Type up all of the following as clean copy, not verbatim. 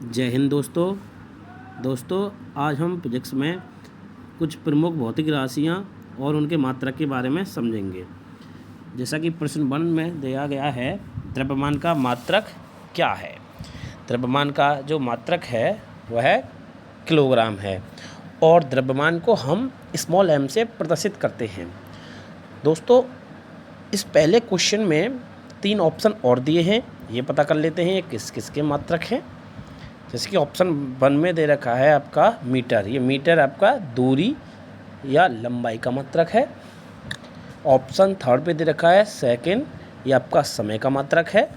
जय हिंद दोस्तों आज हम फिजिक्स में कुछ प्रमुख भौतिक राशियाँ और उनके मात्रक के बारे में समझेंगे। जैसा कि प्रश्न 1 में दिया गया है, द्रव्यमान का मात्रक क्या है। द्रव्यमान का जो मात्रक है वह किलोग्राम है और द्रव्यमान को हम स्मॉल m से प्रदर्शित करते हैं। दोस्तों, इस पहले क्वेश्चन में 3 ऑप्शन और दिए हैं, ये पता कर लेते हैं किस किस के मात्रक हैं। जैसे कि ऑप्शन 1 में दे रखा है आपका मीटर, ये मीटर आपका दूरी या लंबाई का मात्रक है। ऑप्शन 3 पे दे रखा है सेकंड, ये आपका समय का मात्रक है।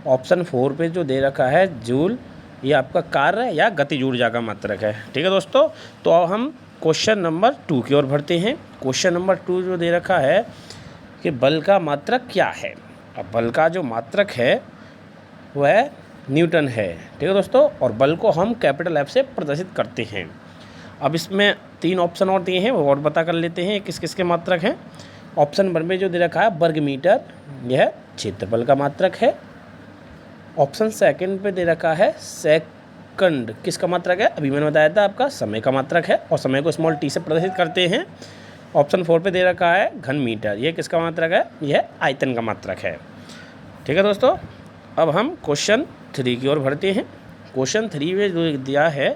ऑप्शन 4 पे जो दे रखा है जूल, ये आपका कार्य या गतिज ऊर्जा का मात्रक है। ठीक है दोस्तों, तो अब हम क्वेश्चन नंबर 2 की ओर बढ़ते हैं। क्वेश्चन नंबर 2 जो दे रखा है कि बल का मात्रक क्या है। अब बल का जो मात्रक है वह न्यूटन है। ठीक है दोस्तों, और बल को हम कैपिटल F से प्रदर्शित करते हैं। अब इसमें 3 ऑप्शन और दिए हैं, वो और पता कर लेते हैं किस किस के मात्रक हैं। ऑप्शन 1 में जो दे रखा है वर्ग मीटर, यह क्षेत्रफल का मात्रक है। ऑप्शन 2 पे दे रखा है सेकंड, किसका मात्रक है, अभी मैंने बताया था आपका समय का मात्रक है और समय को स्मॉल t से प्रदर्शित करते हैं। ऑप्शन 4 पे दे रखा है घन मीटर, यह किसका मात्रक है, यह आयतन का मात्रक है। ठीक है दोस्तों, अब हम क्वेश्चन 3 की ओर बढ़ते हैं। क्वेश्चन 3 में जो दिया है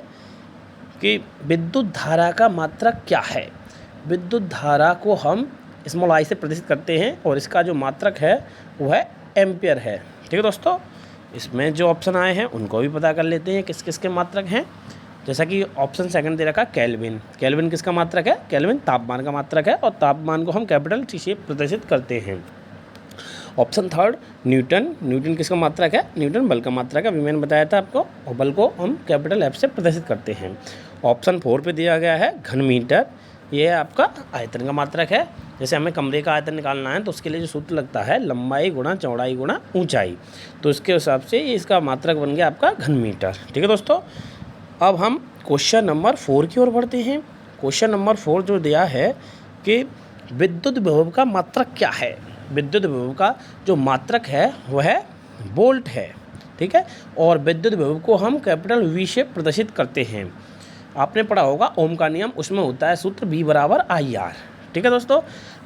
कि विद्युत धारा का मात्रक क्या है। विद्युत धारा को हम स्मॉल आई से प्रदर्शित करते हैं और इसका जो मात्रक है वह एम्पियर है। ठीक है दोस्तों, इसमें जो ऑप्शन आए हैं उनको भी पता कर लेते हैं किस किस के मात्रक हैं। जैसा कि ऑप्शन 2 दे रखा केल्विन, केल्विन किसका मात्रक है, केल्विन तापमान का मात्रक है और तापमान को हम कैपिटल T से प्रदर्शित करते हैं। ऑप्शन 3 न्यूटन, न्यूटन किसका मात्रक है, न्यूटन बल का मात्रक है, अभी मैंने बताया था आपको, और बल को हम कैपिटल F से प्रदर्शित करते हैं। ऑप्शन 4 पे दिया गया है घन मीटर, ये आपका आयतन का मात्रक है। जैसे हमें कमरे का आयतन निकालना है तो उसके लिए जो सूत्र लगता है लंबाई गुणा चौड़ाई गुणा ऊंचाई, तो इसके हिसाब से इसका मात्रक बन गया आपका घन मीटर। ठीक है दोस्तों, अब हम क्वेश्चन नंबर 4 की ओर बढ़ते हैं। क्वेश्चन नंबर 4 जो दिया है कि विद्युत विभव का मात्रक क्या है। विद्युत विभव का जो मात्रक है वह वोल्ट है। ठीक है, और विद्युत विभव को हम कैपिटल V से प्रदर्शित करते हैं। आपने पढ़ा होगा ओम का नियम, उसमें होता है सूत्र V बराबर IR। ठीक है दोस्तों,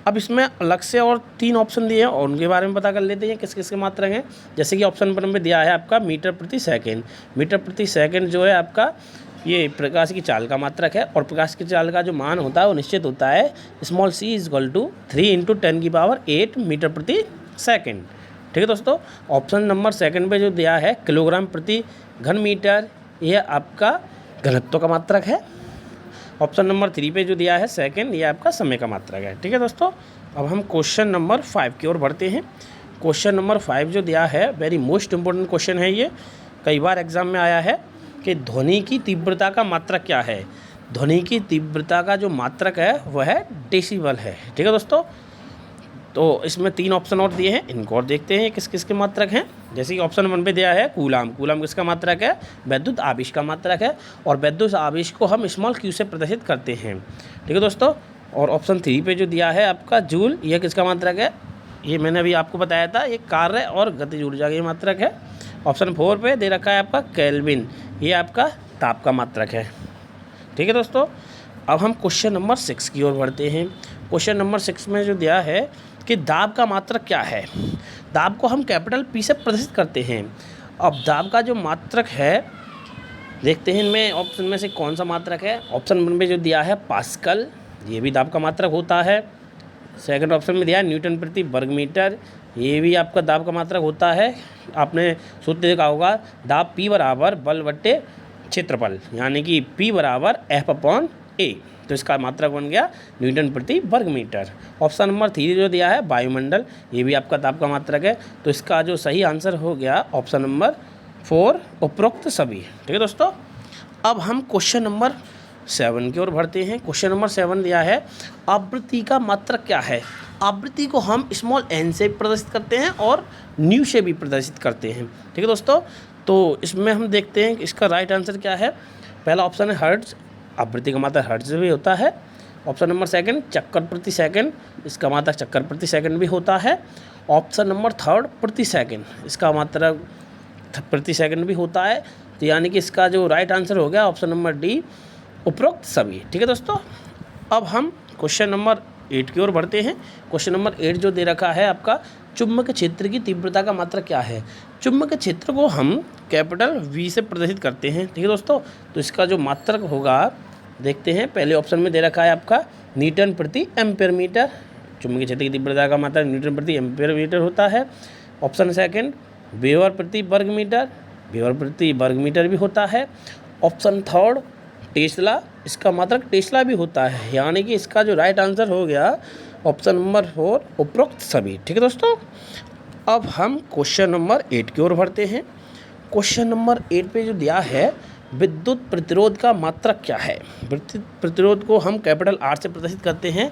अब इसमें अलग से और 3 ऑप्शन दिए हैं और उनके बारे में पता कर लेते हैं किस किस के मात्रक हैं। जैसे कि ऑप्शन 1 में दिया है आपका मीटर प्रति सेकेंड, मीटर प्रति सेकेंड जो है आपका ये प्रकाश की चाल का मात्रक है और प्रकाश की चाल का जो मान होता है वो निश्चित होता है स्मॉल c = 3 × 10⁸ मीटर प्रति सेकेंड। ठीक है दोस्तों, ऑप्शन नंबर 2 पे जो दिया है किलोग्राम प्रति घन मीटर, यह आपका घनत्व का मात्रक है। ऑप्शन नंबर 3 पे जो दिया है सेकेंड, ये आपका समय का मात्रक है। ठीक है दोस्तों, अब हम क्वेश्चन नंबर 5 की ओर बढ़ते हैं। क्वेश्चन नंबर 5 जो दिया है वेरी मोस्ट इंपॉर्टेंट क्वेश्चन है, ये कई बार एग्जाम में आया है कि ध्वनि की तीव्रता का मात्रक क्या है। ध्वनि की तीव्रता का जो मात्रक है वह डेसिबल है। ठीक है दोस्तों, तो इसमें 3 ऑप्शन और दिए हैं, इनको और देखते हैं किस किस के मात्रक हैं। जैसे कि ऑप्शन 1 पे दिया है कूलाम, कूलाम किसका मात्रक है, वैद्युत आवेश का मात्रक है और वैद्युत आवेश को हम स्मॉल q से प्रदर्शित करते हैं। ठीक है दोस्तों, और ऑप्शन 3 पे जो दिया है आपका जूल, यह किसका मात्रक है, ये मैंने अभी आपको बताया था, ये कार्य और गतिज ऊर्जा का मात्रक है। ऑप्शन 4 पे दे रखा है आपका केल्विन, ये आपका ताप का मात्रक है। ठीक है दोस्तों, अब हम क्वेश्चन नंबर 6 की ओर बढ़ते हैं। क्वेश्चन नंबर 6 में जो दिया है कि दाब का मात्रक क्या है। दाब को हम कैपिटल P से प्रदर्शित करते हैं। अब दाब का जो मात्रक है देखते हैं इनमें ऑप्शन में से कौन सा मात्रक है। ऑप्शन 1 में जो दिया है पास्कल, ये भी दाब का मात्रक होता है। सेकंड ऑप्शन में दिया है न्यूटन प्रति वर्ग मीटर, ये भी आपका दाब का मात्रक होता है। आपने सूत्र देखा होगा दाब P बराबर बल बट्टे क्षेत्रफल, यानी कि P बराबर F/A, तो इसका मात्रक बन गया न्यूटन प्रति वर्ग मीटर। ऑप्शन नंबर 3 जो दिया है वायुमंडल, ये भी आपका दाब का मात्रक है, तो इसका जो सही आंसर हो गया ऑप्शन नंबर 4 उपरोक्त सभी। ठीक है दोस्तों, अब हम क्वेश्चन नंबर 7 की ओर बढ़ते हैं। क्वेश्चन नंबर 7 दिया है आवृत्ति का मात्रक क्या है। आवृत्ति को हम स्मॉल n से प्रदर्शित करते हैं और न्यू से भी प्रदर्शित करते हैं। ठीक है दोस्तों, तो इसमें हम देखते हैं कि इसका राइट आंसर क्या है। पहला ऑप्शन है हर्ट्ज, आवृत्ति का मात्रक हर्ट्ज भी होता है। ऑप्शन नंबर 2 चक्कर प्रति सेकंड, इसका मात्रक चक्कर प्रति सेकंड भी होता है। ऑप्शन नंबर 3 प्रति सेकंड, इसका मात्रक प्रति सेकंड भी होता है। तो यानी कि इसका जो राइट आंसर हो गया ऑप्शन नंबर डी, उपरोक्त सभी। ठीक है दोस्तों, अब हम क्वेश्चन नंबर 8 की ओर बढ़ते हैं। क्वेश्चन नंबर 8 जो दे रखा है आपका, चुंबक क्षेत्र की तीव्रता का मात्रक क्या है। चुंबक क्षेत्र को हम कैपिटल V से प्रदर्शित करते हैं। ठीक है दोस्तों, तो इसका जो मात्रक होगा देखते हैं। पहले ऑप्शन में दे रखा है आपका न्यूटन प्रति एम्पीयर मीटर। चुंबकीय क्षेत्र की तीव्रता का मात्रक न्यूटन प्रति एम्पीयर मीटर होता है। ऑप्शन सेकंड वेबर प्रति वर्ग मीटर, वेबर प्रति वर्ग मीटर भी होता है। ऑप्शन थर्ड टेस्ला, इसका मात्रक टेस्ला भी होता है। यानी कि इसका जो राइट आंसर हो गया ऑप्शन नंबर 4, उपरोक्त सभी। ठीक है दोस्तों, अब हम क्वेश्चन नंबर 8 की ओर बढ़ते हैं। क्वेश्चन नंबर 8 पे जो दिया है, विद्युत प्रतिरोध का मात्रक क्या है। विद्युत प्रतिरोध को हम कैपिटल R से प्रदर्शित करते हैं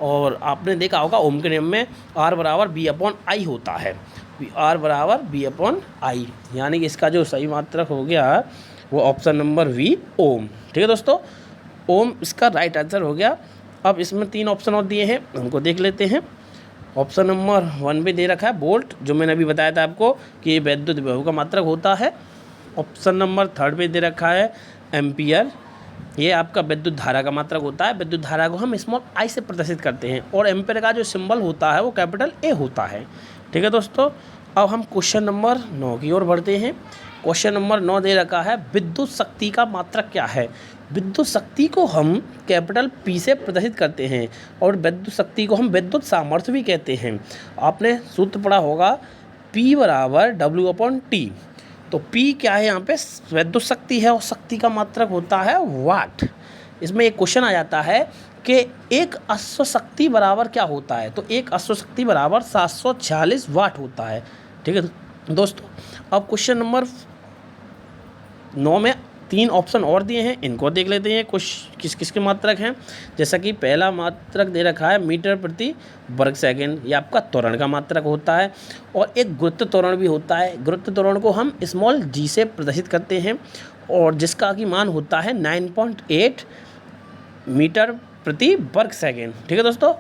और आपने देखा होगा ओम के नियम में R बराबर V/I होता है। R बराबर V/I, यानी कि इसका जो सही मात्रक हो गया वो ऑप्शन नंबर V, ओम। ठीक है दोस्तों, ओम इसका राइट आंसर हो गया। अब इसमें 3 ऑप्शन और दिए हैं, उनको देख लेते हैं। ऑप्शन नंबर 1 पे दे रखा है वोल्ट, जो मैंने अभी बताया था आपको कि ये विद्युत विभव का मात्रक होता है। ऑप्शन नंबर 3 पे दे रखा है एम्पियर, ये आपका विद्युत धारा का मात्रक होता है। विद्युत धारा को हम स्मॉल I से प्रदर्शित करते हैं और एम्पियर का जो सिंबल होता है वो कैपिटल A होता है। ठीक है दोस्तों, अब हम क्वेश्चन नंबर 9 की ओर बढ़ते हैं। क्वेश्चन नंबर 9 दे रखा है, विद्युत शक्ति का मात्रक क्या है। विद्युत शक्ति को हम कैपिटल P से प्रदर्शित करते हैं और विद्युत शक्ति को हम विद्युत सामर्थ्य भी कहते हैं। आपने सूत्र पढ़ा होगा P बराबर W/T। तो P क्या है, यहाँ पे विद्युत शक्ति है और शक्ति का मात्रक होता है वाट। इसमें एक क्वेश्चन आ जाता है कि एक अश्व शक्ति बराबर क्या होता है, तो एक अश्व शक्ति बराबर 746 वाट होता है। ठीक है दोस्तों, अब क्वेश्चन नंबर 9 में 3 ऑप्शन और दिए हैं, इनको देख लेते हैं कुछ किस किस के मात्रक हैं। जैसा कि पहला मात्रक दे रखा है मीटर प्रति वर्ग सेकंड, ये आपका त्वरण का मात्रक होता है। और एक गुरुत्व त्वरण भी होता है। गुरुत्व त्वरण को हम स्मॉल g से प्रदर्शित करते हैं और जिसका कि मान होता है 9.8 मीटर प्रति वर्ग सेकंड। ठीक है दोस्तों,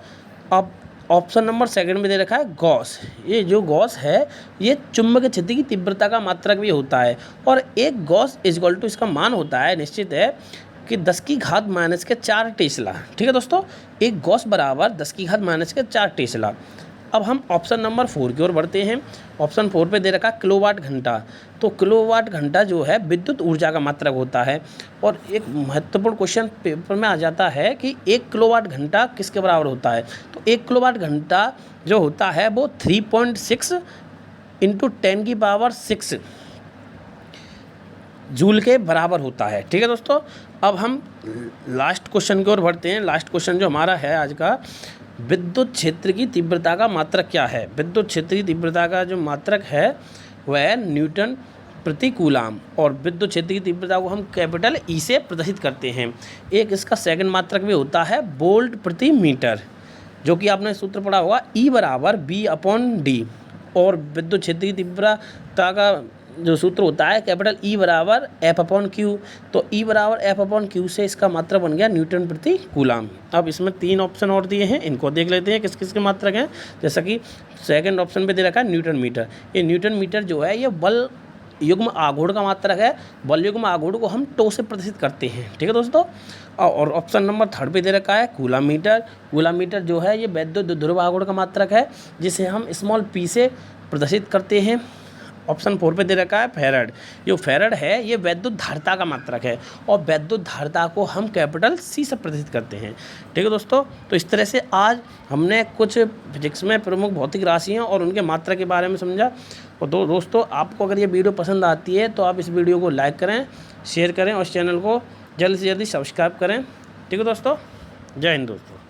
अब ऑप्शन नंबर 2 में दे रखा है गॉस। ये जो गॉस है ये चुंबकीय क्षेत्र की तीव्रता का मात्रक भी होता है और एक गॉस इक्वल टू इसका मान होता है, निश्चित है कि 10⁻⁴ टेस्ला। ठीक है दोस्तों, एक गॉस बराबर 10⁻⁴ टेस्ला। अब हम ऑप्शन नंबर 4 की ओर बढ़ते हैं। ऑप्शन 4 पे दे रखा है किलोवाट घंटा। तो किलोवाट घंटा जो है विद्युत ऊर्जा का मात्रक होता है और एक महत्वपूर्ण क्वेश्चन पेपर में आ जाता है कि 1 किलोवाट घंटा किसके बराबर होता है। तो 1 किलोवाट घंटा जो होता है वो 3.6 × 10⁻⁶ जूल के बराबर होता है। ठीक है दोस्तों, अब हम लास्ट क्वेश्चन की ओर बढ़ते हैं। लास्ट क्वेश्चन जो हमारा है आज का, विद्युत क्षेत्र की तीव्रता का मात्रक क्या है। विद्युत क्षेत्र की तीव्रता का जो मात्रक है वह न्यूटन प्रति कूलाम और विद्युत क्षेत्र की तीव्रता को हम कैपिटल E से प्रदर्शित करते हैं। एक इसका सेकंड मात्रक भी होता है वोल्ट प्रति मीटर, जो कि आपने सूत्र पढ़ा होगा E बराबर V/D और विद्युत क्षेत्र की तीव्रता का जो सूत्र होता है कैपिटल E बराबर F/Q। तो E बराबर F/Q से इसका मात्रक बन गया न्यूटन प्रति कूलाम। अब इसमें 3 ऑप्शन और दिए हैं, इनको देख लेते हैं किस किस के मात्रक हैं। जैसा कि सेकंड ऑप्शन पे दे रखा है न्यूटन मीटर। ये न्यूटन मीटर जो है ये बल युग्म आघूर्ण का मात्रक है। बल युग्म आघूर्ण को हम टो से प्रदर्शित करते हैं। ठीक है दोस्तों, और ऑप्शन नंबर 3 पे दे रखा है कूलाम मीटर। कूलाम मीटर जो है ये वैद्युत ध्रुव आघूर्ण का मात्रक है जिसे हम स्मॉल p से प्रदर्शित करते हैं। ऑप्शन 4 पे दे रखा है फैराड। जो फैराड है ये वैद्युत धारिता का मात्रक है और वैद्युत धारिता को हम कैपिटल C से प्रदर्शित करते हैं। ठीक है दोस्तों, तो इस तरह से आज हमने कुछ फिजिक्स में प्रमुख भौतिक राशियाँ और उनके मात्रा के बारे में समझा। और दोस्तों आपको अगर ये वीडियो पसंद आती है तो आप इस वीडियो को लाइक करें, शेयर करें और इस चैनल को जल्द से जल्द सब्सक्राइब करें। ठीक है दोस्तों, जय हिंद दोस्तों।